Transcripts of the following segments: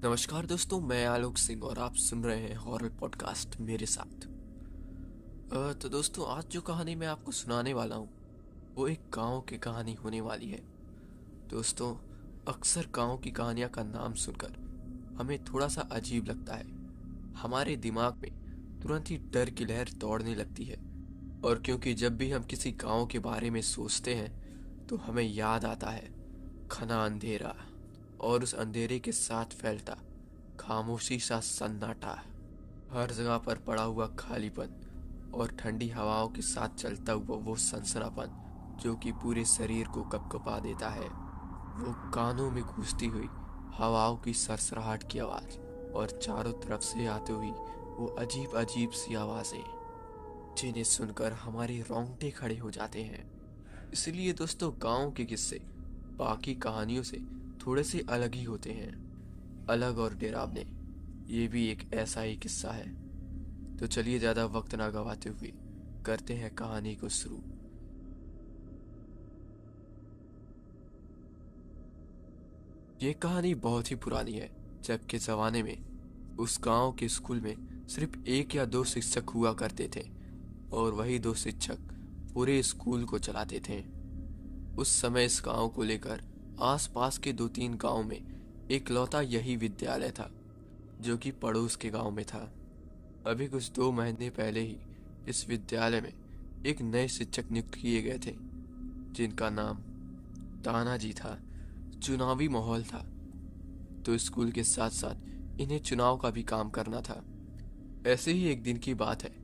नमस्कार दोस्तों, मैं आलोक सिंह और आप सुन रहे हैं हॉरर पॉडकास्ट मेरे साथ। तो दोस्तों, आज जो कहानी मैं आपको सुनाने वाला हूँ वो एक गांव की कहानी होने वाली है। दोस्तों, अक्सर गांव की कहानियाँ का नाम सुनकर हमें थोड़ा सा अजीब लगता है। हमारे दिमाग में तुरंत ही डर की लहर दौड़ने लगती है। और क्योंकि जब भी हम किसी गांव के बारे में सोचते हैं तो हमें याद आता है घना अंधेरा और उस अंधेरे के साथ फैलता खामोशी सा सन्नाटा, हर जगह पर पड़ा हुआ खालीपन और ठंडी हवाओं के साथ चलता हुआ वो सनसनापन जो कि पूरे शरीर को कपकपा देता है। वो कानों में गूंजती हुई हवाओं की सरसराहट की आवाज और चारों तरफ से आती हुई वो अजीब अजीब सी आवाजें जिन्हें सुनकर हमारे रोंगटे खड़े हो जाते हैं। इसलिए दोस्तों, गांव के किस्से बाकी कहानियों से थोड़े से अलग ही होते हैं, अलग और डरावने। ये भी एक ऐसा ही किस्सा है। तो चलिए ज्यादा वक्त ना गवाते हुए करते हैं कहानी को शुरू। ये कहानी बहुत ही पुरानी है। जब के जमाने में उस गांव के स्कूल में सिर्फ एक या दो शिक्षक हुआ करते थे और वही दो शिक्षक पूरे स्कूल को चलाते थे। उस समय इस गांव को लेकर आसपास के दो तीन गांव में इकलौता यही विद्यालय था जो कि पड़ोस के गांव में था। अभी कुछ 2 महीने पहले ही इस विद्यालय में एक नए शिक्षक नियुक्त किए गए थे जिनका नाम तानाजी था। चुनावी माहौल था तो स्कूल के साथ साथ इन्हें चुनाव का भी काम करना था। ऐसे ही एक दिन की बात है,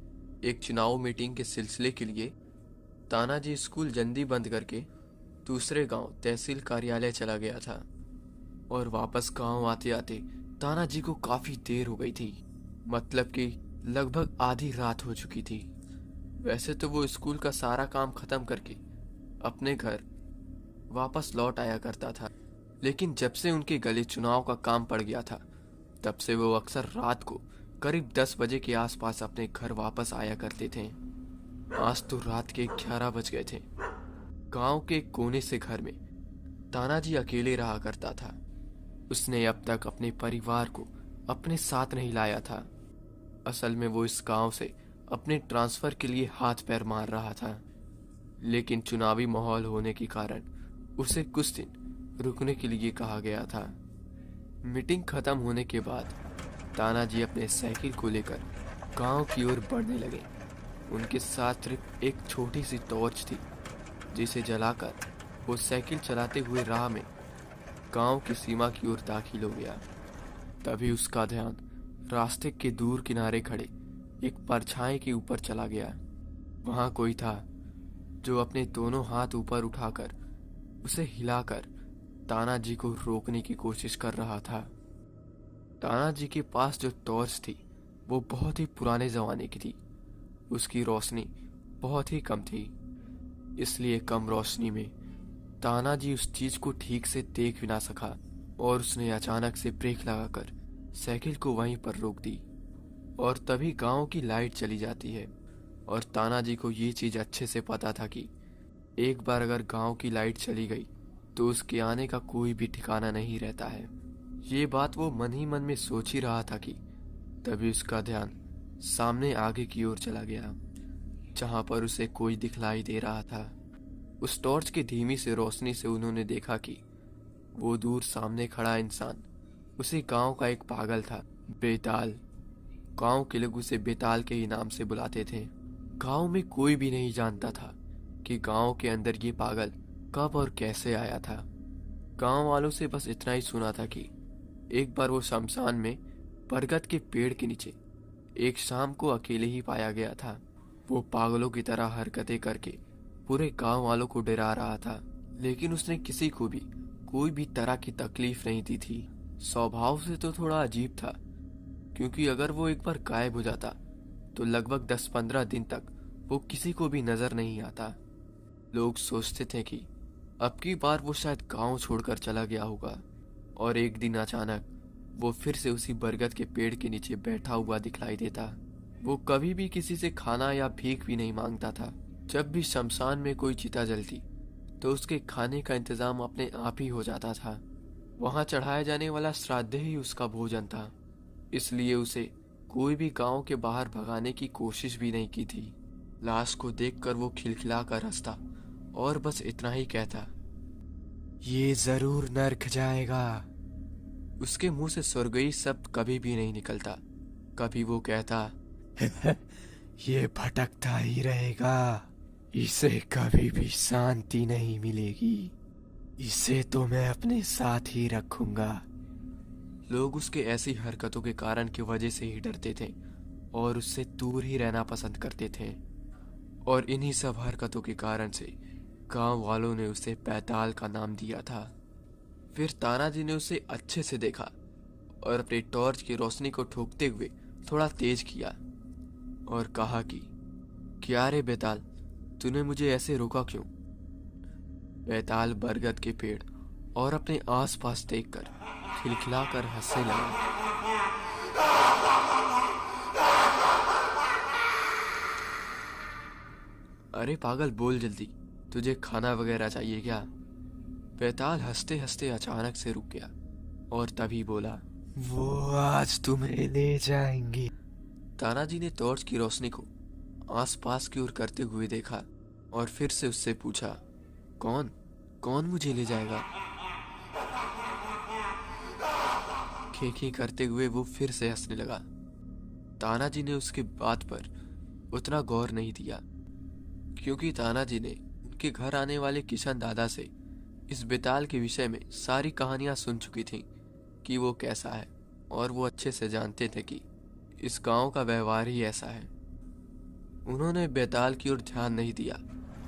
एक चुनाव मीटिंग के सिलसिले के लिए तानाजी स्कूल जल्दी बंद करके दूसरे गांव तहसील कार्यालय चला गया था। और वापस गांव आते आते तानाजी को काफी देर हो गई थी, मतलब कि लगभग आधी रात हो चुकी थी। वैसे तो वो स्कूल का सारा काम खत्म करके अपने घर वापस लौट आया करता था, लेकिन जब से उनके गले चुनाव का काम पड़ गया था तब से वो अक्सर रात को करीब 10 बजे के आसपास अपने घर वापस आया करते थे। आज तो रात के 11 बज गए थे। गांव के कोने से घर में तानाजी अकेले रहा करता था। उसने अब तक अपने परिवार को अपने साथ नहीं लाया था। असल में वो इस गांव से अपने ट्रांसफर के लिए हाथ पैर मार रहा था, लेकिन चुनावी माहौल होने के कारण उसे कुछ दिन रुकने के लिए कहा गया था। मीटिंग खत्म होने के बाद तानाजी अपने साइकिल को लेकर गांव की ओर बढ़ने लगे। उनके साथ सिर्फ एक छोटी सी टॉर्च थी जिसे जलाकर वो साइकिल चलाते हुए राह में गांव की सीमा की ओर दाखिल हो गया। तभी उसका ध्यान रास्ते के दूर किनारे खड़े एक परछाई के ऊपर चला गया। वहां कोई था जो अपने दोनों हाथ ऊपर उठाकर उसे हिलाकर तानाजी को रोकने की कोशिश कर रहा था। तानाजी के पास जो टॉर्च थी वो बहुत ही पुराने जमाने की थी। उसकी रोशनी बहुत ही कम थी, इसलिए कम रोशनी में तानाजी उस चीज को ठीक से देख भी ना सका और उसने अचानक से ब्रेक लगाकर साइकिल को वहीं पर रोक दी। और तभी गांव की लाइट चली जाती है और तानाजी को ये चीज अच्छे से पता था कि एक बार अगर गांव की लाइट चली गई तो उसके आने का कोई भी ठिकाना नहीं रहता है। ये बात वो मन ही मन में सोच ही रहा था कि तभी उसका ध्यान सामने आगे की ओर चला गया, जहां पर उसे कोई दिखलाई दे रहा था। उस टॉर्च की धीमी से रोशनी से उन्होंने देखा कि वो दूर सामने खड़ा इंसान उसी गांव का एक पागल था, बेताल। गांव के लोग उसे बेताल के ही नाम से बुलाते थे। गांव में कोई भी नहीं जानता था कि गांव के अंदर ये पागल कब और कैसे आया था। गांव वालों से बस इतना ही सुना था कि एक बार वो शमशान में बरगद के पेड़ के नीचे एक शाम को अकेले ही पाया गया था। वो पागलों की तरह हरकतें करके पूरे गांव वालों को डरा रहा था, लेकिन उसने किसी को भी कोई भी तरह की तकलीफ नहीं दी थी। स्वभाव से तो थोड़ा अजीब था, क्योंकि अगर वो एक बार गायब हो जाता तो लगभग 10-15 दिन तक वो किसी को भी नजर नहीं आता। लोग सोचते थे कि अब की बार वो शायद गांव छोड़कर चला गया होगा। और एक दिन अचानक वो फिर से उसी बरगद के पेड़ के नीचे बैठा हुआ दिखलाई देता। वो कभी भी किसी से खाना या भीख भी नहीं मांगता था। जब भी शमशान में कोई चिता जलती तो उसके खाने का इंतजाम अपने आप ही हो जाता था। वहां चढ़ाया जाने वाला श्राद्ध ही उसका भोजन था, इसलिए उसे कोई भी गांव के बाहर भगाने की कोशिश भी नहीं की थी। लाश को देखकर वो खिलखिला कर हंसता और बस इतना ही कहता, ये जरूर नरक जाएगा। उसके मुंह से स्वर्गीय शब्द कभी भी नहीं निकलता। कभी वो कहता, ये भटकता ही रहेगा, इसे कभी भी शांति नहीं मिलेगी, इसे तो मैं अपने साथ ही रखूंगा। लोग उसके ऐसी हरकतों के कारण की वजह से ही डरते थे और उससे दूर ही रहना पसंद करते थे। और इन्हीं सब हरकतों के कारण से गांव वालों ने उसे बैताल का नाम दिया था। फिर तानाजी ने उसे अच्छे से देखा और अपनी टॉर्च की रोशनी को ठोकते हुए थोड़ा तेज किया और कहा कि क्या रे बैताल, तूने मुझे ऐसे रोका क्यों? बैताल बरगद के पेड़ और अपने आसपास देखकर खिलखिलाकर हंसने लगा। अरे पागल, बोल जल्दी, तुझे खाना वगैरह चाहिए क्या? बैताल हंसते हंसते अचानक से रुक गया और तभी बोला, वो आज तुम्हें ले जाएंगी। तानाजी ने टॉर्च की रोशनी को आसपास की ओर करते हुए देखा और फिर से उससे पूछा, कौन कौन मुझे ले जाएगा? खी करते हुए वो फिर से हंसने लगा। तानाजी ने उसकी बात पर उतना गौर नहीं दिया, क्योंकि तानाजी ने उनके घर आने वाले किशन दादा से इस बेताल के विषय में सारी कहानियां सुन चुकी थी कि वो कैसा है, और वो अच्छे से जानते थे कि इस गांव का व्यवहार ही ऐसा है। उन्होंने बेताल की ओर ध्यान नहीं दिया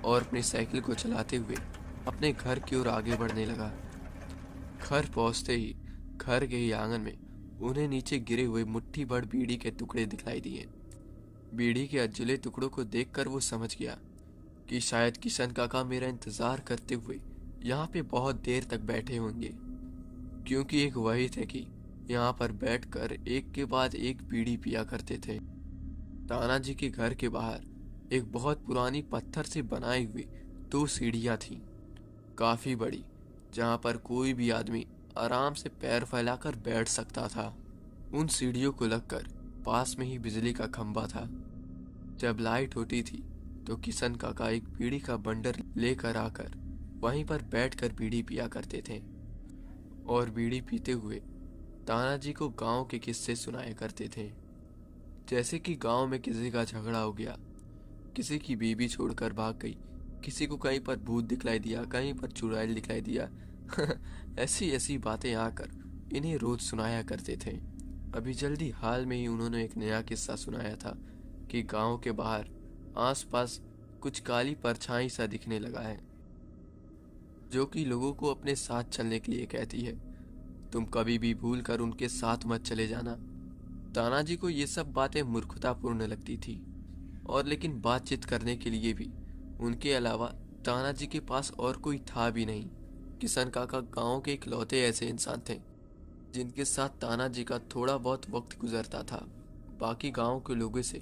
और अपनी साइकिल को चलाते हुए अपने घर की ओर आगे बढ़ने लगा। घर पहुंचते ही घर के ही आंगन में उन्हें नीचे गिरे हुए मुट्ठी भर बीड़ी के टुकड़े दिखाई दिए। बीड़ी के अधजले टुकड़ों को देखकर वो समझ गया कि शायद किशन काका मेरा इंतजार करते हुए यहाँ पे बहुत देर तक बैठे होंगे, क्योंकि एक वही थे कि यहाँ पर बैठकर एक के बाद एक बीड़ी पिया करते थे। तानाजी के घर के बाहर एक बहुत पुरानी पत्थर से बनाई हुई 2 सीढ़ियाँ थीं, काफी बड़ी, जहाँ पर कोई भी आदमी आराम से पैर फैलाकर बैठ सकता था। उन सीढ़ियों को लगकर पास में ही बिजली का खंभा था। जब लाइट होती थी तो किशन काका एक बीड़ी का बंडल लेकर आकर वहीं पर बैठकर बीड़ी पिया करते थे और बीड़ी पीते हुए तानाजी को गांव के किस्से सुनाया करते थे। जैसे कि गांव में किसी का झगड़ा हो गया, किसी की बीवी छोड़कर भाग गई, किसी को कहीं पर भूत दिखलाई दिया, कहीं पर चुड़ैल दिखलाई दिया। ऐसी ऐसी बातें आकर इन्हें रोज सुनाया करते थे। अभी जल्दी हाल में ही उन्होंने एक नया किस्सा सुनाया था कि गांव के बाहर आसपास कुछ काली परछाई सा दिखने लगा है, जो कि लोगों को अपने साथ चलने के लिए कहती है। तुम कभी भी भूल कर उनके साथ मत चले जाना। तानाजी को ये सब बातें मूर्खतापूर्ण लगती थी, और लेकिन बातचीत करने के लिए भी उनके अलावा तानाजी के पास और कोई था भी नहीं। किशन काका गांव के इकलौते ऐसे इंसान थे जिनके साथ तानाजी का थोड़ा बहुत वक्त गुजरता था। बाकी गांव के लोगों से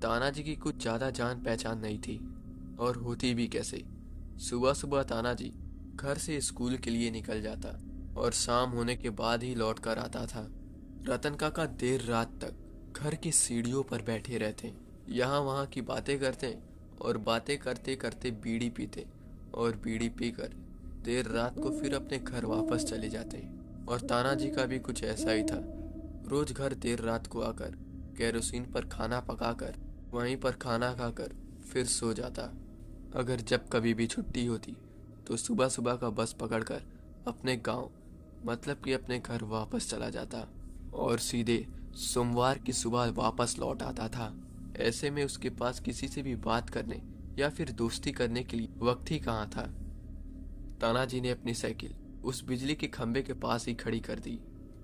तानाजी की कुछ ज्यादा जान पहचान नहीं थी, और होती भी कैसे। सुबह सुबह तानाजी घर से स्कूल के लिए निकल जाता और शाम होने के बाद ही लौट कर आता था। रतन काका देर रात तक घर की सीढ़ियों पर बैठे रहते, यहाँ वहाँ की बातें करते और बातें करते करते बीड़ी पीते, और बीड़ी पीकर देर रात को फिर अपने घर वापस चले जाते। और तानाजी का भी कुछ ऐसा ही था। रोज घर देर रात को आकर केरोसिन पर खाना पकाकर वहीं पर खाना खाकर फिर सो जाता। अगर जब कभी भी छुट्टी होती तो सुबह सुबह का बस पकड़कर अपने गांव, मतलब कि अपने घर वापस चला जाता और सीधे सोमवार की सुबह वापस लौट आता था। ऐसे में उसके पास किसी से भी बात करने या फिर दोस्ती करने के लिए वक्त ही कहाँ था। तानाजी ने अपनी साइकिल उस बिजली के खंभे के पास ही खड़ी कर दी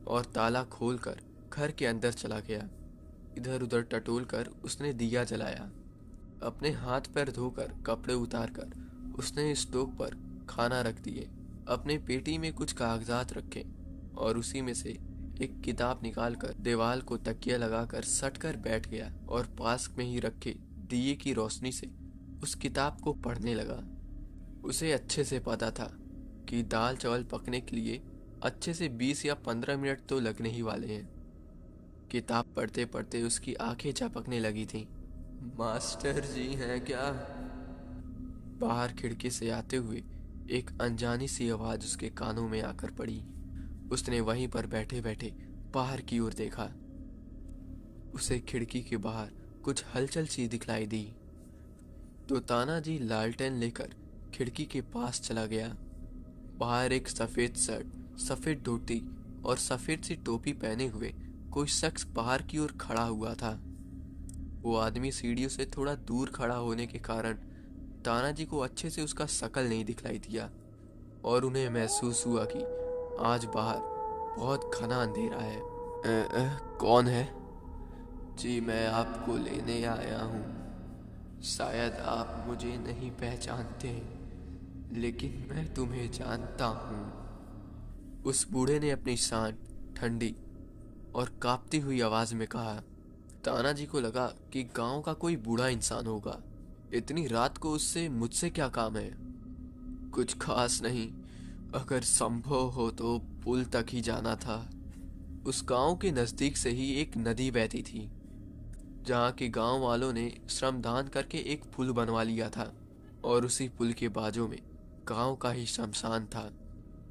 और ताला खोलकर घर के अंदर चला गया। इधर उधर टटोल कर उसने दिया जलाया। अपने हाथ पैर धोकर कपड़े उतारकर उसने स्टोव पर खाना रख दिए। अपने पेटी में कुछ कागजात रखे और उसी में से एक किताब निकालकर दीवार को तकिया लगाकर सटकर बैठ गया और पास में ही रखे दिए की रोशनी से उस किताब को पढ़ने लगा। उसे अच्छे से पता था कि दाल चावल पकने के लिए अच्छे से 20 या 15 मिनट तो लगने ही वाले हैं। किताब पढ़ते पढ़ते उसकी आंखें झपकने लगी थीं। मास्टर जी हैं क्या? बाहर खिड़की से आते हुए एक अनजानी सी आवाज उसके कानों में आकर पड़ी। उसने वहीं पर बैठे बैठे बाहर की ओर देखा। उसे खिड़की के बाहर कुछ हलचल सी दिखलाई दी तो तानाजी लालटेन लेकर खिड़की के पास चला गया। बाहर एक सफेद शर्ट, सफेद धोती और सफेद सी टोपी पहने हुए कोई शख्स बाहर की ओर खड़ा हुआ था। वो आदमी सीढ़ियों से थोड़ा दूर खड़ा होने के कारण तानाजी को अच्छे से उसका शकल नहीं दिखलाई दिया और उन्हें महसूस हुआ कि आज बाहर बहुत घना अंधेरा है। कौन है? जी मैं आपको लेने आया हूँ। शायद आप मुझे नहीं पहचानते, लेकिन मैं तुम्हें जानता हूँ। उस बूढ़े ने अपनी शांत, ठंडी और कांपती हुई आवाज में कहा। तानाजी को लगा कि गांव का कोई बूढ़ा इंसान होगा। इतनी रात को उससे मुझसे क्या काम है? कुछ खास नहीं, अगर संभव हो तो पुल तक ही जाना था। उस गांव के नजदीक से ही एक नदी बहती थी, जहाँ के गांव वालों ने श्रमदान करके एक पुल बनवा लिया था और उसी पुल के बाजू में गांव का ही शमशान था।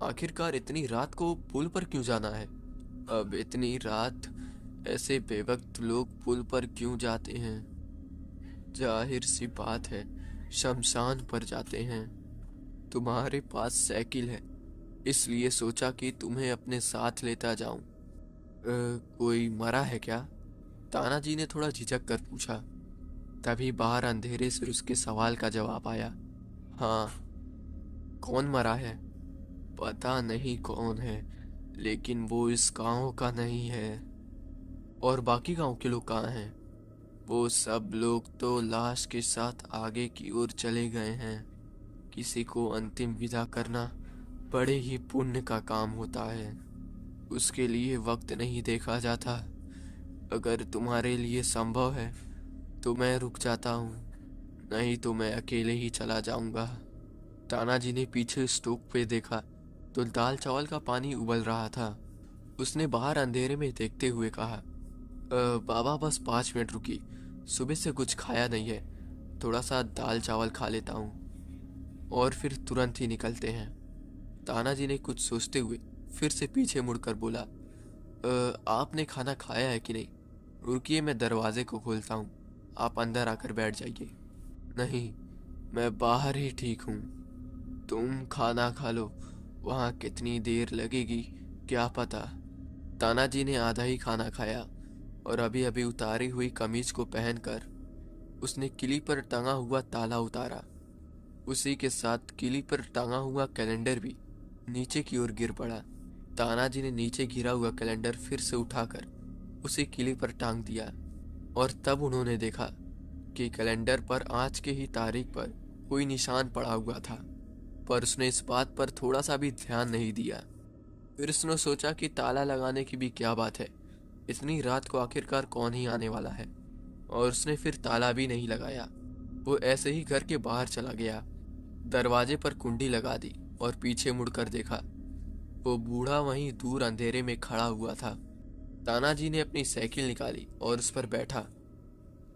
आखिरकार इतनी रात को पुल पर क्यों जाना है? अब इतनी रात ऐसे बेवक्त लोग पुल पर क्यों जाते हैं? जाहिर सी बात है, शमशान पर जाते हैं। तुम्हारे पास साइकिल है, इसलिए सोचा कि तुम्हें अपने साथ लेता जाऊं। कोई मरा है क्या? तानाजी ने थोड़ा झिझक कर पूछा। तभी बाहर अंधेरे से उसके सवाल का जवाब आया। हाँ। कौन मरा है? पता नहीं कौन है, लेकिन वो इस गांव का नहीं है। और बाकी गांव के लोग कहाँ हैं? वो सब लोग तो लाश के साथ आगे की ओर चले गए हैं। किसी को अंतिम विदा करना बड़े ही पुण्य का काम होता है, उसके लिए वक्त नहीं देखा जाता। अगर तुम्हारे लिए संभव है तो मैं रुक जाता हूँ, नहीं तो मैं अकेले ही चला जाऊंगा। तानाजी ने पीछे स्टोव पे देखा तो दाल चावल का पानी उबल रहा था। उसने बाहर अंधेरे में देखते हुए कहा, बाबा बस 5 मिनट रुकी, सुबह से कुछ खाया नहीं है, थोड़ा सा दाल चावल खा लेता हूँ और फिर तुरंत ही निकलते हैं। तानाजी ने कुछ सोचते हुए फिर से पीछे मुड़कर बोला, आपने खाना खाया है कि नहीं? रुकिए मैं दरवाजे को खोलता हूँ, आप अंदर आकर बैठ जाइए। नहीं, मैं बाहर ही ठीक हूँ, तुम खाना खा लो, वहाँ कितनी देर लगेगी क्या पता। तानाजी ने आधा ही खाना खाया और अभी अभी उतारी हुई कमीज को पहनकर उसने किली पर टंगा हुआ ताला उतारा। उसी के साथ किली पर टंगा हुआ कैलेंडर भी नीचे की ओर गिर पड़ा। तानाजी ने नीचे गिरा हुआ कैलेंडर फिर से उठाकर उसी किली पर टांग दिया और तब उन्होंने देखा कि कैलेंडर पर आज के ही तारीख पर कोई निशान पड़ा हुआ था, पर उसने इस बात पर थोड़ा सा भी ध्यान नहीं दिया। फिर उसने सोचा कि ताला लगाने की भी क्या बात है, इतनी रात को आखिरकार कौन ही आने वाला है, और उसने फिर ताला भी नहीं लगाया। वो ऐसे ही घर के बाहर चला गया, दरवाजे पर कुंडी लगा दी और पीछे मुड़कर देखा। वो बूढ़ा वहीं दूर अंधेरे में खड़ा हुआ था। तानाजी ने अपनी साइकिल निकाली और उस पर बैठा।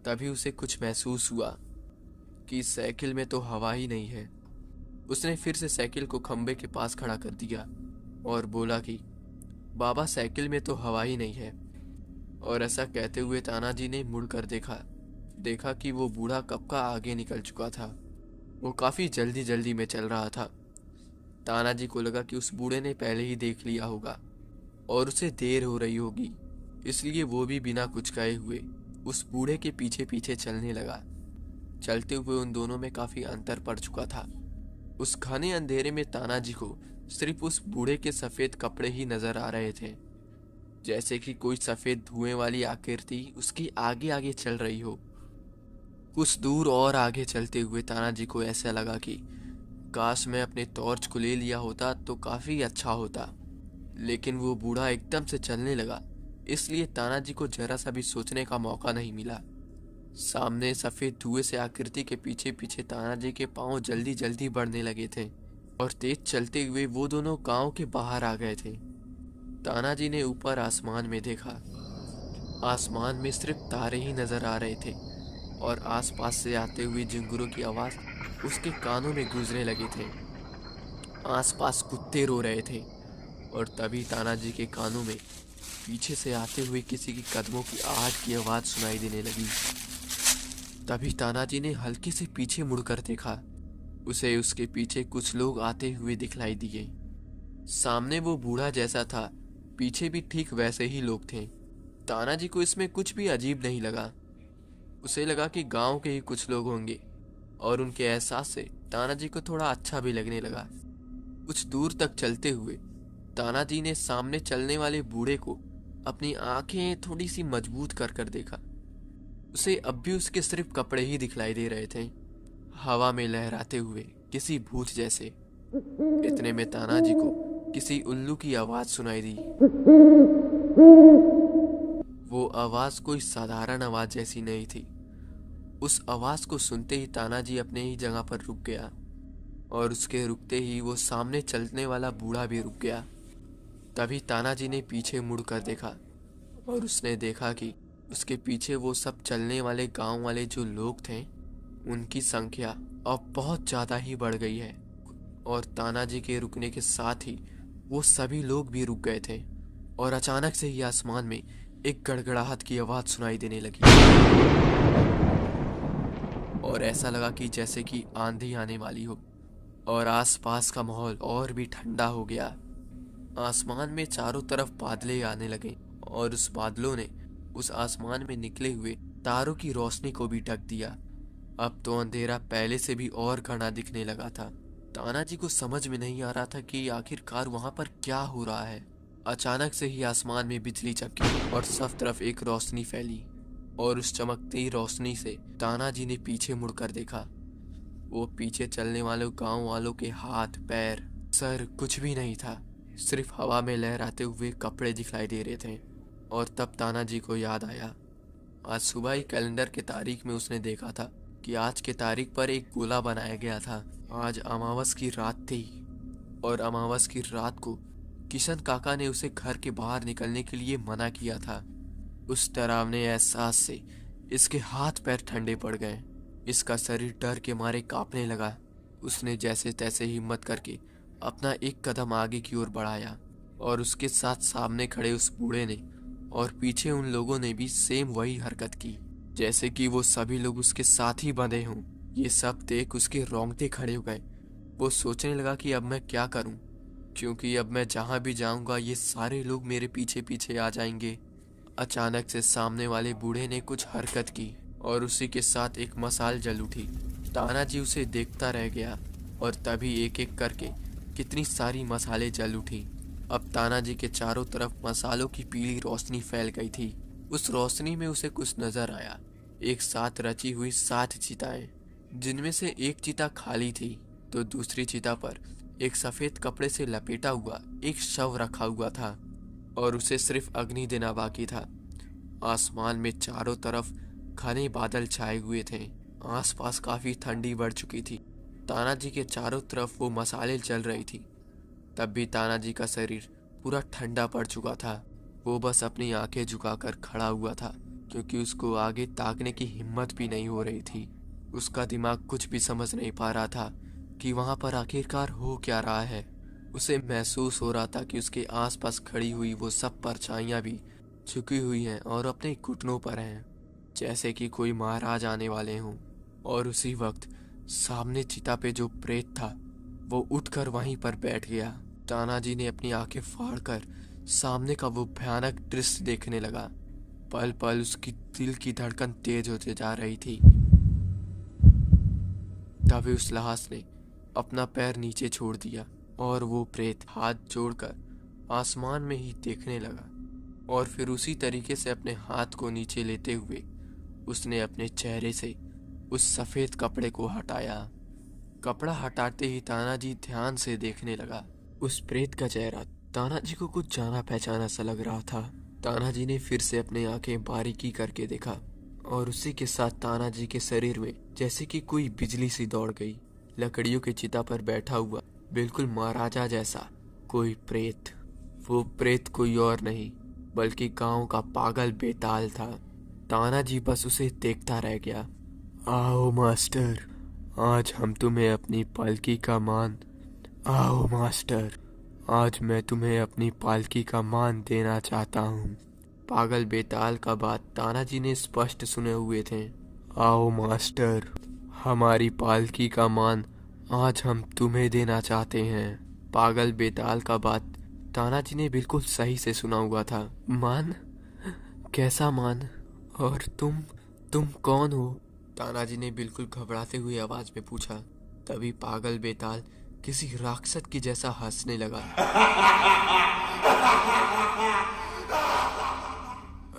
तभी उसे कुछ महसूस हुआ कि साइकिल में तो हवा ही नहीं है। उसने फिर से साइकिल को खंबे के पास खड़ा कर दिया और बोला कि बाबा साइकिल में तो हवा ही नहीं है। और ऐसा कहते हुए तानाजी ने मुड़कर देखा कि वो बूढ़ा कब का आगे निकल चुका था। वो काफी जल्दी जल्दी में चल रहा था। तानाजी को लगा कि उस बूढ़े ने पहले ही देख लिया होगा और उसे देर हो रही होगी, इसलिए वो भी बिना कुछ कहे हुए उस बूढ़े के पीछे पीछे चलने लगा। चलते हुए उन दोनों में काफी अंतर पड़ चुका था। उस घने अंधेरे में तानाजी को सिर्फ उस बूढ़े के सफेद कपड़े ही नजर आ रहे थे, जैसे कि कोई सफेद धुएं वाली आकृति उसकी आगे आगे चल रही हो। कुछ दूर और आगे चलते हुए तानाजी को ऐसा लगा कि काश मैं अपने टॉर्च को ले लिया होता तो काफी अच्छा होता, लेकिन वो बूढ़ा एकदम से चलने लगा, इसलिए तानाजी को जरा सा भी सोचने का मौका नहीं मिला। सामने सफेद धुएं से आकृति के पीछे पीछे तानाजी के पांव जल्दी जल्दी बढ़ने लगे थे। और तेज चलते हुए वो दोनों गांव के बाहर आ गए थे। तानाजी ने ऊपर आसमान में देखा। आसमान में सिर्फ तारे ही नजर आ रहे थे और आसपास से आते हुए झिंगुरों की आवाज उसके कानों में गूंजने लगे थे। आसपास कुत्ते रो रहे थे और तभी तानाजी के कानों में पीछे से आते हुए किसी की कदमों की आहट की आवाज सुनाई देने लगी। तभी तानाजी ने हल्के से पीछे मुड़कर देखा। उसे उसके पीछे कुछ लोग आते हुए दिखलाई दिए। सामने वो बूढ़ा जैसा था, पीछे भी ठीक वैसे ही लोग थे। तानाजी को इसमें कुछ भी अजीब नहीं लगा। उसे लगा कि गांव के ही कुछ लोग होंगे और उनके एहसास से तानाजी को थोड़ा अच्छा भी लगने लगा। कुछ दूर तक चलते हुए तानाजी ने सामने चलने वाले बूढ़े को अपनी आंखें थोड़ी सी मजबूत कर कर देखा। उसे अब भी उसके सिर्फ कपड़े ही दिखलाई दे रहे थे, हवा में लहराते हुए किसी भूत जैसे। इतने में तानाजी को किसी उल्लू की आवाज सुनाई दी। वो आवाज कोई साधारण आवाज जैसी नहीं थी। उस आवाज को सुनते ही तानाजी अपने ही जगह पर रुक गया और उसके रुकते ही वो सामने चलने वाला बूढ़ा भी रुक गया। तभी तानाजी ने पीछे मुड़कर देखा और उसने देखा कि उसके पीछे वो सब चलने वाले गांव वाले जो लोग थे, उनकी संख्या अब बहुत ज़्यादा ही बढ़ गई है। और तानाजी के रुकने के साथ ही वो सभी लोग भी रुक गए थे और अचानक से ही आसमान में एक गड़गड़ाहट की आवाज़ सुनाई देने लगी और ऐसा लगा कि जैसे कि आंधी आने वाली हो और आसपास का माहौल और भी ठंडा हो गया। आसमान में चारों तरफ बादलें आने लगे और उस बादलों ने उस आसमान में निकले हुए तारों की रोशनी को भी ढक दिया। अब तो अंधेरा पहले से भी और घना दिखने लगा था। तानाजी को समझ में नहीं आ रहा था कि आखिरकार वहां पर क्या हो रहा है। अचानक से ही आसमान में बिजली चमकी और सब तरफ एक रोशनी फैली और उस चमकती रोशनी से तानाजी ने पीछे मुड़कर देखा। वो पीछे चलने वाले गांव वालों के हाथ, पैर, सर कुछ भी नहीं था, सिर्फ हवा में लहराते हुए कपड़े दिखलाई दे रहे थे। और तब तानाजी को याद आया, आज सुबह ही कैलेंडर के तारीख में उसने देखा था कि आज के तारीख पर एक गोला बनाया गया था। आज अमावस की रात थी और अमावस की रात को किशन काका ने उसे घर के बाहर निकलने के लिए मना किया था। उस डरावने एहसास से इसके हाथ पैर ठंडे पड़ गए। इसका शरीर डर के मारे कांपने लगा। उसने जैसे तैसे हिम्मत करके अपना एक कदम आगे की ओर बढ़ाया और उसके साथ सामने खड़े उस बूढ़े ने और पीछे उन लोगों ने भी सेम वही हरकत की, जैसे कि वो सभी लोग उसके साथ ही बंधे हों। ये सब देख उसके रोंगटे खड़े हो गए। वो सोचने लगा कि अब मैं क्या करूं, क्योंकि अब मैं जहां भी जाऊंगा ये सारे लोग मेरे पीछे पीछे आ जाएंगे। अचानक से सामने वाले बूढ़े ने कुछ हरकत की और उसी के साथ एक मशाल जल उठी। तानाजी उसे देखता रह गया और तभी एक एक करके कितनी सारी मशालें जल उठी। अब तानाजी के चारों तरफ मसालों की पीली रोशनी फैल गई थी। उस रोशनी में उसे कुछ नजर आया, एक साथ रची हुई 7 चिताएं, जिनमें से एक चिता खाली थी तो दूसरी चिता पर एक सफेद कपड़े से लपेटा हुआ एक शव रखा हुआ था और उसे सिर्फ अग्नि देना बाकी था। आसमान में चारों तरफ घने बादल छाए हुए थे। आसपास काफी ठंडी बढ़ चुकी थी। तानाजी के चारों तरफ वो मसाले जल रही थी। तब भी तानाजी का शरीर पूरा ठंडा पड़ चुका था। वो बस अपनी आंखें झुकाकर खड़ा हुआ था, क्योंकि उसको आगे ताकने की हिम्मत भी नहीं हो रही थी। उसका दिमाग कुछ भी समझ नहीं पा रहा था कि वहां पर आखिरकार हो क्या रहा है। उसे महसूस हो रहा था कि उसके आसपास खड़ी हुई वो सब परछाइयां भी झुकी हुई हैं और अपने घुटनों पर हैं, जैसे कि कोई महाराज आने वाले हों। और उसी वक्त सामने चिता पे जो प्रेत था वो उठकर वहीं पर बैठ गया। तानाजी ने अपनी आंखें फाड़कर सामने का वो भयानक दृश्य देखने लगा। पल पल उसकी दिल की धड़कन तेज होते जा रही थी। तभी उस लाश ने अपना पैर नीचे छोड़ दिया और वो प्रेत हाथ जोड़कर आसमान में ही देखने लगा और फिर उसी तरीके से अपने हाथ को नीचे लेते हुए उसने अपने चेहरे से उस सफेद कपड़े को हटाया। कपड़ा हटाते ही तानाजी ध्यान से देखने लगा। उस प्रेत का चेहरा तानाजी को कुछ जाना पहचाना सा लग रहा था। तानाजी ने फिर से अपनी आंखें बारीकी करके देखा और उसी के साथ तानाजी के शरीर में जैसे कि कोई बिजली सी दौड़ गई। लकड़ियों की चिता पर बैठा हुआ बिल्कुल महाराजा जैसा कोई प्रेत। वो प्रेत कोई और नहीं बल्कि गांव का पागल बेताल था। तानाजी बस उसे देखता रह गया। आओ मास्टर, आज हम तुम्हें अपनी पालकी का मान आओ मास्टर, आज मैं तुम्हें अपनी पालकी का मान देना चाहता हूँ। पागल बेताल का बात तानाजी ने स्पष्ट सुने हुए थे। आओ मास्टर, हमारी पालकी का मान आज हम तुम्हें देना चाहते हैं। पागल बेताल का बात तानाजी ने बिल्कुल सही से सुना हुआ था। मान? कैसा मान? और तुम कौन हो? तानाजी ने बिल्कुल घबराते हुए आवाज में पूछा। तभी पागल बेताल किसी राक्षस की जैसा हंसने लगा।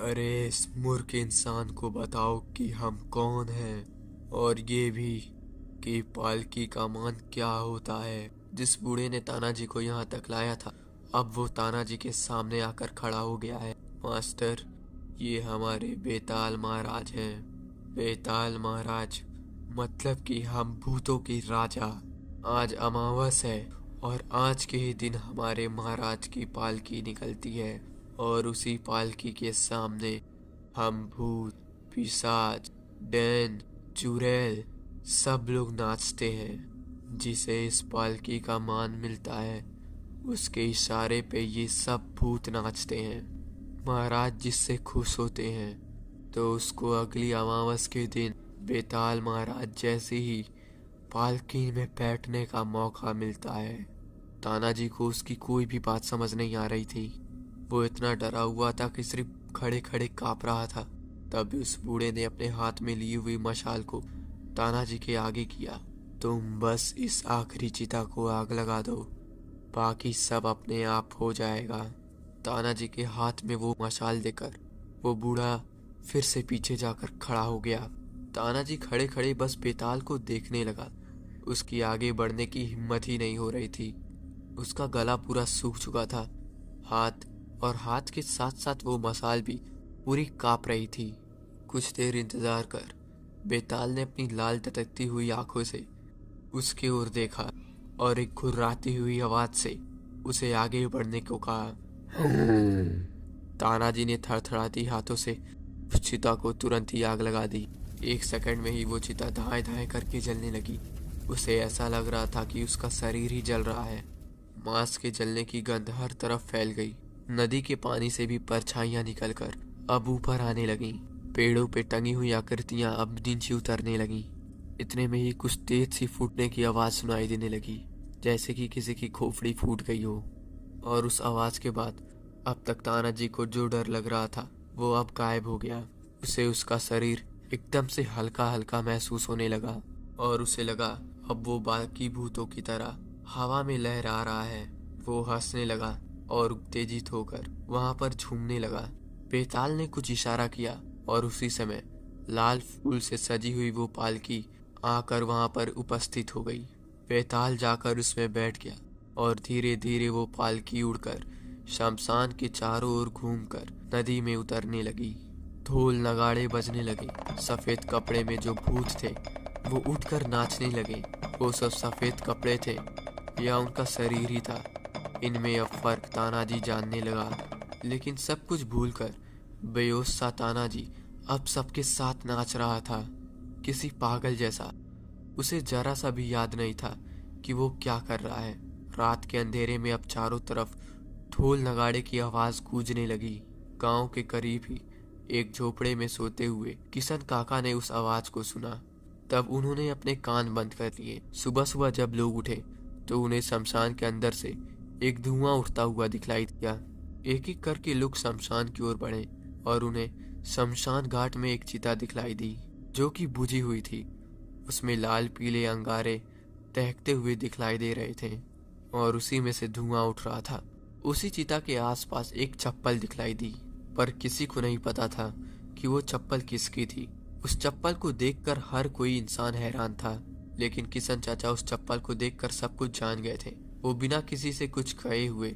अरे इस मूर्ख इंसान को बताओ कि हम कौन हैं, और ये भी कि पालकी का मान क्या होता है। जिस बूढ़े ने तानाजी को यहाँ तक लाया था, अब वो तानाजी के सामने आकर खड़ा हो गया है। मास्टर, ये हमारे बेताल महाराज हैं। बेताल महाराज मतलब कि हम भूतों के राजा। आज अमावस है और आज के ही दिन हमारे महाराज की पालकी निकलती है और उसी पालकी के सामने हम भूत, पिशाच, डैन, चुड़ैल सब लोग नाचते हैं। जिसे इस पालकी का मान मिलता है उसके इशारे पे ये सब भूत नाचते हैं। महाराज जिससे खुश होते हैं तो उसको अगली अमावस के दिन बेताल महाराज जैसे ही पालकी में बैठने का मौका मिलता है। तानाजी को उसकी कोई भी बात समझ नहीं आ रही थी। वो इतना डरा हुआ था कि सिर्फ खड़े खड़े कांप रहा था। तभी उस बूढ़े ने अपने हाथ में ली हुई मशाल को तानाजी के आगे किया। तुम बस इस आखिरी चिता को आग लगा दो, बाकी सब अपने आप हो जाएगा। तानाजी के हाथ में वो मशाल देकर वो बूढ़ा फिर से पीछे जाकर खड़ा हो गया। तानाजी खड़े खड़े बस बेताल को देखने लगा। उसकी आगे बढ़ने की हिम्मत ही नहीं हो रही थी। उसका गला पूरा सूख चुका था। हाथ के साथ साथ वो मशाल भी पूरी कांप रही थी। कुछ देर इंतजार कर बेताल ने अपनी लाल टटकती हुई आंखों से उसकी ओर देखा और एक घुर्राती हुई आवाज से उसे आगे बढ़ने को कहा। तानाजी ने थरथराती हाथों से उस चिता को तुरंत ही आग लगा दी। 1 सेकंड में ही वो चिता धाए धाए करके जलने लगी। उसे ऐसा लग रहा था कि उसका शरीर ही जल रहा है। मांस के जलने की गंध हर तरफ फैल गई। नदी के पानी से भी परछाइयां निकलकर अब ऊपर आने लगीं। पेड़ों पे टंगी हुई आकृतियां अब नीचे उतरने लगीं। इतने में ही कुछ तेज सी फूटने की आवाज सुनाई देने लगी, जैसे कि किसी की खोपड़ी फूट गई हो। और उस आवाज के बाद अब तक तानाजी को जो डर लग रहा था वो अब गायब हो गया। उसे उसका शरीर एकदम से हल्का हल्का महसूस होने लगा और उसे लगा अब वो बाकी भूतों की तरह हवा में लहरा रहा है। वो हंसने लगा और उत्तेजित होकर वहां पर झूमने लगा। बेताल ने कुछ इशारा किया और उसी समय लाल फूल से सजी हुई वो पालकी आकर वहां पर उपस्थित हो गई। बेताल जाकर उसमें बैठ गया और धीरे धीरे वो पालकी उड़कर शमशान के चारों ओर घूमकर नदी में उतरने लगी। ढोल नगाड़े बजने लगे। सफेद कपड़े में जो भूत थे वो उठकर नाचने लगे। वो सब सफेद कपड़े थे या उनका शरीर ही था, इनमें अब फर्क तानाजी जानने लगा। लेकिन सब कुछ भूलकर बेहोश सा तानाजी अब सबके साथ नाच रहा था, किसी पागल जैसा। उसे जरा सा भी याद नहीं था कि वो क्या कर रहा है। रात के अंधेरे में अब चारों तरफ ढोल नगाड़े की आवाज गूंजने लगी। गांव के करीब ही एक झोपड़े में सोते हुए किशन काका ने उस आवाज को सुना। तब उन्होंने अपने कान बंद कर लिए। सुबह सुबह जब लोग उठे तो उन्हें शमशान के अंदर से एक धुआं उठता हुआ दिखलाई दिया। एक एक करके लोग शमशान की ओर बढ़े और उन्हें शमशान घाट में एक चिता दिखलाई दी जो कि बुझी हुई थी। उसमें लाल पीले अंगारे दहकते हुए दिखलाई दे रहे थे और उसी में से धुआं उठ रहा था। उसी चिता के आसपास एक चप्पल दिखलाई दी, पर किसी को नहीं पता था कि वो चप्पल किसकी थी। उस चप्पल को देखकर हर कोई इंसान हैरान था, लेकिन किशन चाचा उस चप्पल को देखकर सब कुछ जान गए थे। वो बिना किसी से कुछ कहे हुए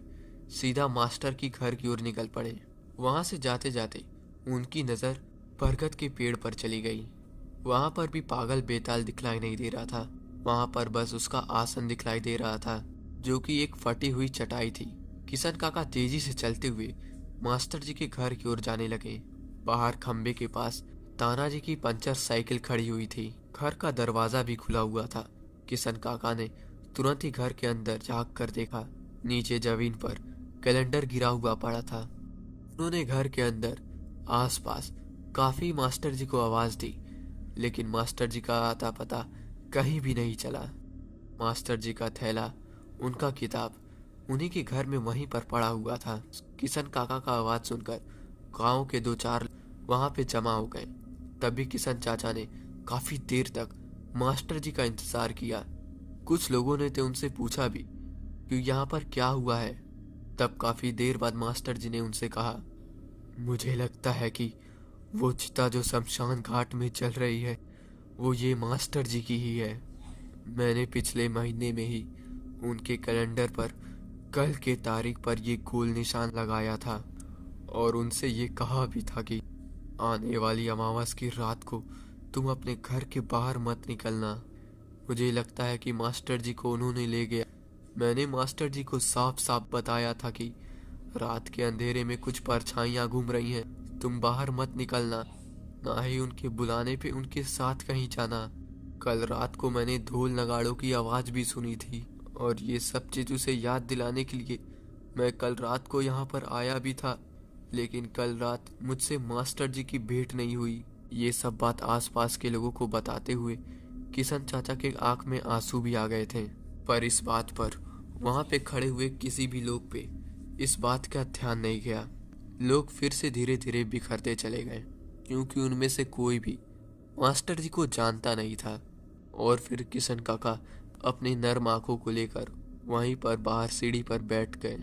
सीधा मास्टर की घर की ओर निकल पड़े। वहां से जाते जाते उनकी नजर बरगद के पेड़ पर चली गई। वहां पर भी पागल बेताल दिखलाई नहीं दे रहा था। वहां पर बस उसका आसन दिखलाई दे रहा था। जो कि एक फटी हुई चटाई थी। किशन काका तेजी से चलते हुए मास्टर जी के घर की ओर जाने लगे। बाहर खंबे के पास तानाजी की पंचर साइकिल खड़ी हुई थी। घर का दरवाजा भी खुला हुआ था। किशन काका ने तुरंत ही घर के अंदर झांक कर देखा। नीचे जमीन पर कैलेंडर गिरा हुआ पड़ा था। उन्होंने घर के अंदर आसपास काफी मास्टर जी को आवाज दी, लेकिन मास्टर जी का आता पता कहीं भी नहीं चला। मास्टर जी का थैला, उनका किताब उन्हीं के घर में वहीं पर पड़ा हुआ था। किशन काका का आवाज सुनकर गांव के 2-4 वहां पे जमा हो गए। तभी किशन चाचा ने काफी देर तक मास्टर जी का इंतजार किया। कुछ लोगों ने तो उनसे पूछा भी कि यहाँ पर क्या हुआ है। तब काफी देर बाद मास्टर जी ने उनसे कहा, मुझे लगता है कि वो चिता जो शमशान घाट में चल रही है वो ये मास्टर जी की ही है। मैंने पिछले महीने में ही उनके कैलेंडर पर कल के तारीख पर ये गोल निशान लगाया था और उनसे ये कहा भी था कि आने वाली अमावस की रात को तुम अपने घर के बाहर मत निकलना। मुझे लगता है कि मास्टर जी को उन्होंने ले गया। मैंने मास्टर जी को साफ साफ बताया था कि रात के अंधेरे में कुछ परछाइयां घूम रही हैं, तुम बाहर मत निकलना, ना ही उनके बुलाने पे उनके साथ कहीं जाना। कल रात को मैंने ढोल नगाड़ों की आवाज भी सुनी थी और ये सब चीज उसे याद दिलाने के लिए मैं कल रात को यहाँ पर आया भी था, लेकिन कल रात मुझसे मास्टर जी की भेंट नहीं हुई। ये सब बात आसपास के लोगों को बताते हुए किशन चाचा के आंख में आंसू भी आ गए थे। पर इस बात पर वहां पे खड़े हुए किसी भी लोग पे इस बात का ध्यान नहीं गया। लोग फिर से धीरे धीरे बिखरते चले गए, क्योंकि उनमें से कोई भी मास्टर जी को जानता नहीं था। और फिर किशन काका अपनी नर्म आंखों को लेकर वहीं पर बाहर सीढ़ी पर बैठ गए।